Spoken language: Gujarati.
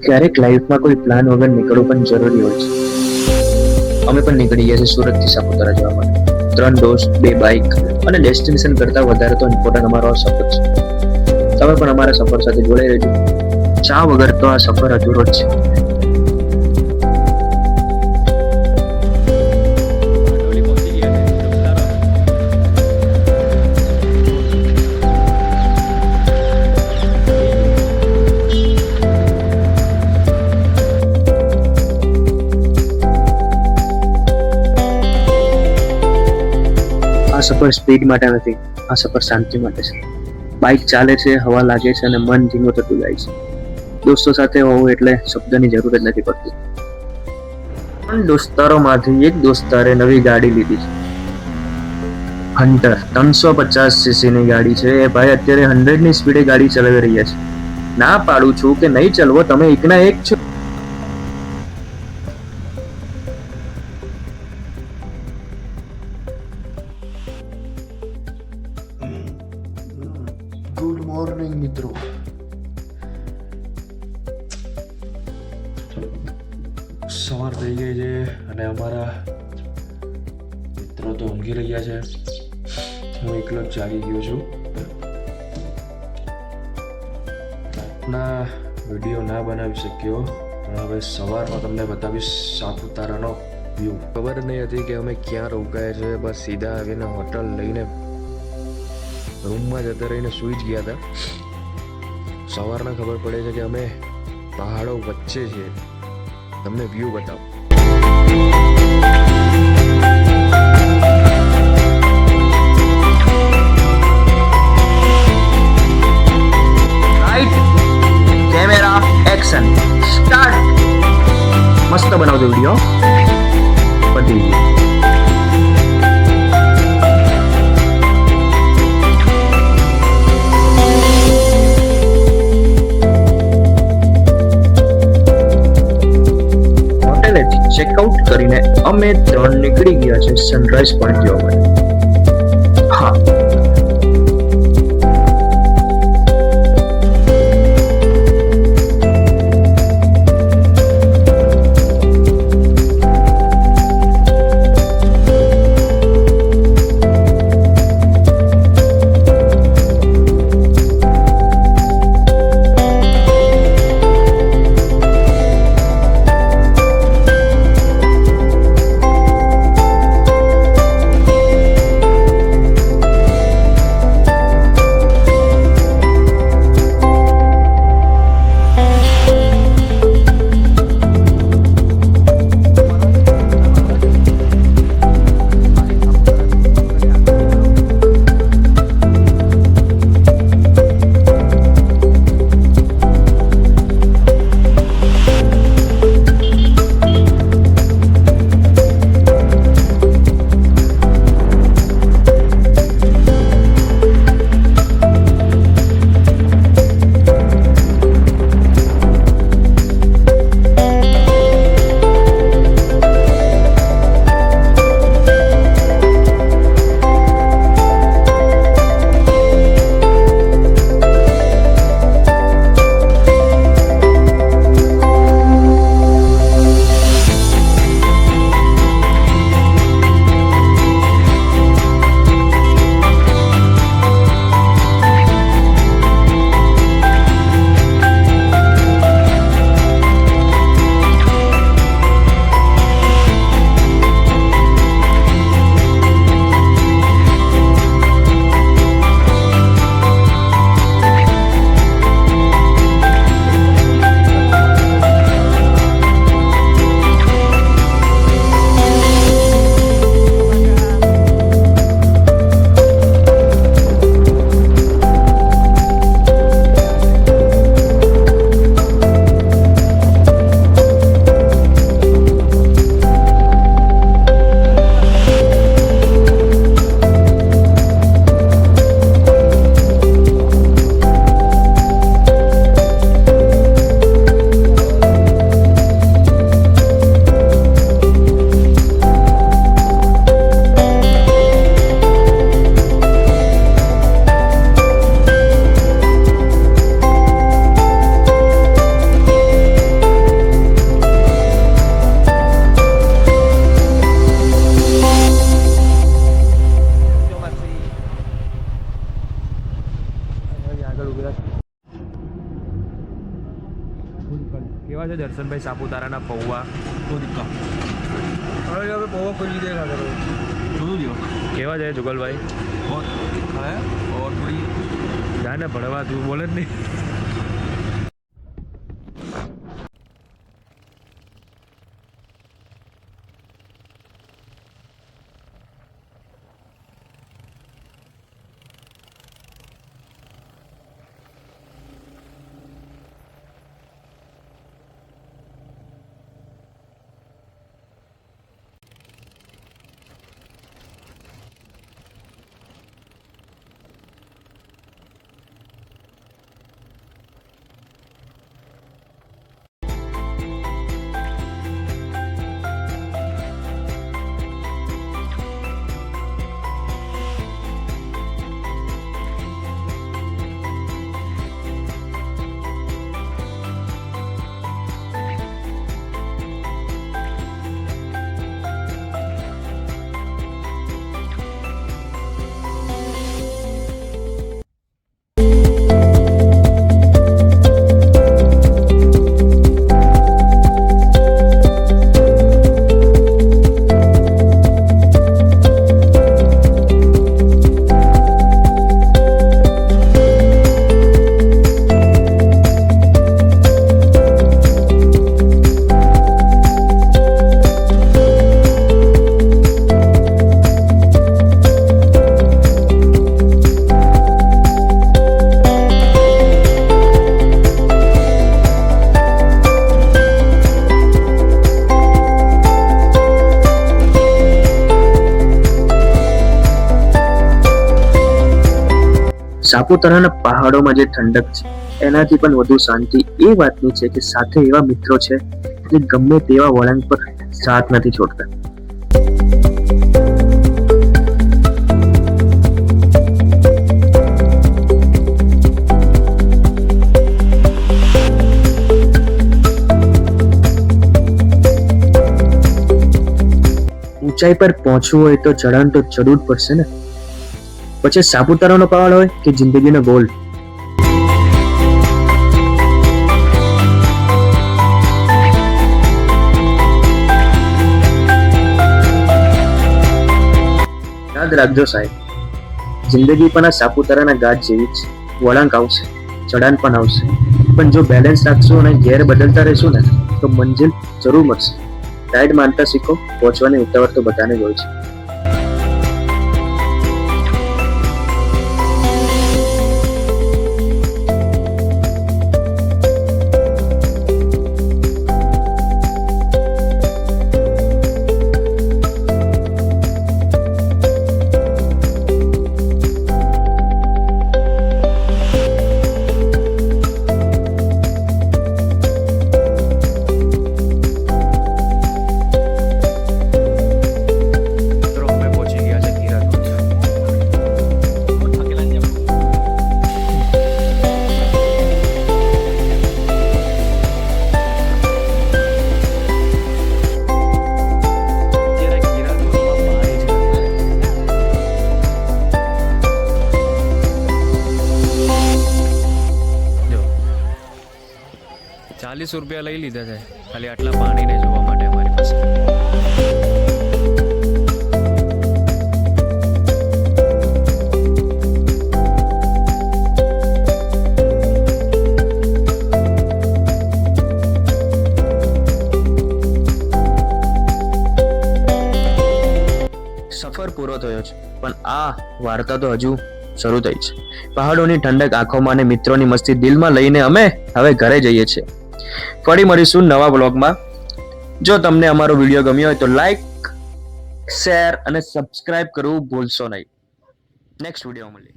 ક્યારેક લાઈફમાં કોઈ પ્લાન વગર નીકળવું પણ જરૂરી હોય છે. અમે પણ નીકળી ગયા છે સુરતથી સાપુતારા જવા માટે. 3 દોસ્ત, 2 બાઇક અને ડેસ્ટિનેશન કરતા વધારે તો ઇમ્પોર્ટન્ટ અમારો આ સફર છે. તમે પણ અમારા સફર સાથે જોડાઈ રહેજો. ચા વગર તો આ સફર અધૂરો જ છે. આ સફર સ્પીડ માટે નથી, આ સફર શાંતિ માટે છે. બાઇક ચાલે છે, હવા લાગે છે અને મન ધીમું થતું જાય છે. દોસ્તો સાથે હોવું એટલે શબ્દની જરૂર જ નથી પડતી. પણ દોસ્તારોમાંથી એક દોસ્તારે નવી ગાડી લીધી છે. હન્ટર 350cc ની ગાડી છે. એ ભાઈ અત્યારે 100 ની સ્પીડે ગાડી ચલાવી રહ્યા છે. ના પાડું છું કે નહીં ચલવો, તમે એકના એક છો. ગુડ મોર્નિંગ મિત્રો. સવાર થઈ ગઈ છે અને અમારા મિત્રો તો ઊંઘી રહ્યા છે. હું એકલો જ જાગી ગયો છું. રાતના વિડીયો ના બનાવી શક્યો, પણ હવે સવારમાં તમને બતાવીશ સાપુતારાનો વ્યૂ. ખબર નહીં હતી કે અમે ક્યાં રોકાયા છે. બસ સીધા આવીને હોટલ લઈને રૂમમાં જતા રહીને સૂઈ જ ગયા હતા. સવારના ખબર પડે છે કે અમે પહાડો વચ્ચે છીએ. તમને વ્યૂ બતાવો. Right, camera, action, start. મસ્ત બનાવજો વિડીયો. પતી ગયું. ચેકઆઉટ કરીને અમે 3 નીકળી ગયા છે સનરાઈઝ પોઈન્ટ જોવા માટે. હા, કેવા છે દર્શનભાઈ સાપુતારાના પૌવા? કેવા છે જુગલભાઈ? જા ને ભણવા, તું બોલે જ નહીં. સાપુતારાના પહાડોમાં જે ઠંડક છે એનાથી પણ વધુ શાંતિ એ વાતની છે કે સાથે એવા મિત્રો છે જે ગમે તેવા વળાંક પર સાથ નથી છોડતા. ઊંચાઈ પર પહોંચવું હોય તો ચઢાણ તો ચડવું જ પડશે ને. પછી સાપુતારાનો પહાડ હોય કે જિંદગીનો ગોલ. યાદ રાખજો સાહેબ, જિંદગી પણ આ સાપુતારાના ઘાટ જેવી જ. વળાંક આવશે, ચઢાણ પણ આવશે, પણ જો બેલેન્સ રાખશું અને ગેર બદલતા રહેશું ને તો મંજિલ જરૂર મળશે. રાઈડ માનતા શીખો, પહોંચવાની ઉતાવળ તો બધાને જ હોય છે. ₹40 લઈ લીધા છે ખાલી આટલા પાણીને જોવા માટે અમારી પાસે. સફર પૂરો થયો છે પણ આ વાર્તા તો હજુ શરૂ થઈ છે. પહાડોની ઠંડક આંખોમાં અને મિત્રોની મસ્તી દિલમાં લઈને અમે હવે ઘરે જઈએ છીએ. ફરી મળીશું નવા બ્લોગમાં. જો તમને અમારો વિડીયો ગમ્યો હોય તો લાઈક, શેર અને સબસ્ક્રાઇબ કરવું ભૂલશો નહીં. નેક્સ્ટ વિડીયો મળીએ.